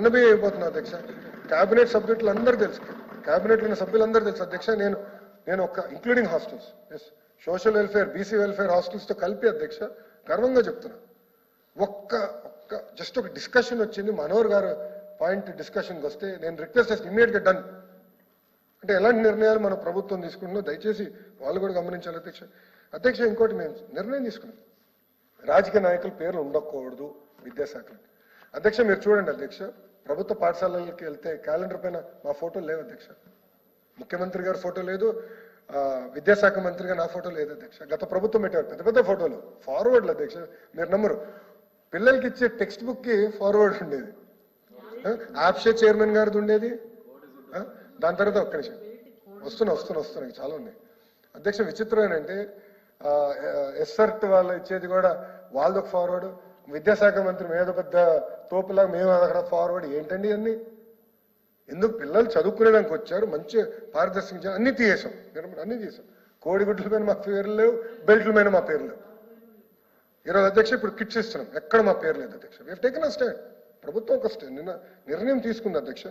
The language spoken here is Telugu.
సన్నబియ్యం అయిపోతున్నా అధ్యక్ష. కేబినెట్ సబ్జెక్టులు అందరూ తెలుసు, కేబినెట్లో ఉన్న సభ్యులందరూ తెలుసు అధ్యక్ష. నేను ఒక including hostels, S, social welfare, BC welfare హాస్టల్స్తో కలిపి అధ్యక్ష గర్వంగా చెప్తున్నా. ఒక్క జస్ట్ ఒక డిస్కషన్ వచ్చింది, మనోహర్ గారు పాయింట్ డిస్కషన్కి వస్తే నేను రిక్వెస్ట్ చేస్తే ఇమ్మీడియట్గా డన్. అంటే ఎలాంటి నిర్ణయాలు మన ప్రభుత్వం తీసుకుంటుందో దయచేసి వాళ్ళు కూడా గమనించాలి అధ్యక్ష. అధ్యక్ష ఇంకోటి మేము నిర్ణయం తీసుకున్నాం, రాజకీయ నాయకుల పేర్లు ఉండకూడదు విద్యాశాఖలో. అధ్యక్ష మీరు చూడండి అధ్యక్ష, ప్రభుత్వ పాఠశాలలకి వెళ్తే క్యాలెండర్ పైన మా ఫోటోలు లేవు అధ్యక్ష. ముఖ్యమంత్రి గారి ఫోటో లేదు, విద్యాశాఖ మంత్రిగా నా ఫోటో లేదు అధ్యక్ష. గత ప్రభుత్వం పెట్టారు పెద్ద పెద్ద ఫోటోలు, ఫార్వర్డ్లు అధ్యక్ష. మీరు నమ్మరు, పిల్లలకి ఇచ్చే టెక్స్ట్ బుక్కి ఫార్వర్డ్ ఉండేది, ఆప్షే చైర్మన్ గారిది ఉండేది. దాని తర్వాత ఒక్క నిమిషం వస్తున్నాయి చాలా ఉన్నాయి అధ్యక్ష. విచిత్రం ఏంటంటే ఎస్ఆర్ట్ వాళ్ళు ఇచ్చేది కూడా వాళ్ళది ఒక ఫార్వర్డ్, విద్యాశాఖ మంత్రి మీద పెద్ద తోపులా మేము అక్కడ ఫార్వర్డ్. ఏంటండి అన్ని? ఎందుకు? పిల్లలు చదువుకునేదానికి వచ్చారు, మంచి పారదర్శకంగా అన్ని తీసేసాం, అన్ని తీసాం. కోడిగుడ్ల మీద మా పేర్లు లేవు, బెల్ట్ల మీద మా పేర్లు లేవు. ఈరోజు అధ్యక్ష ఇప్పుడు కిట్స్ ఇస్తున్నాం, ఎక్కడ మా పేరు లేదు అధ్యక్ష. We have taken a stand. ప్రభుత్వం ఒక నిర్ణయం తీసుకుంది అధ్యక్ష.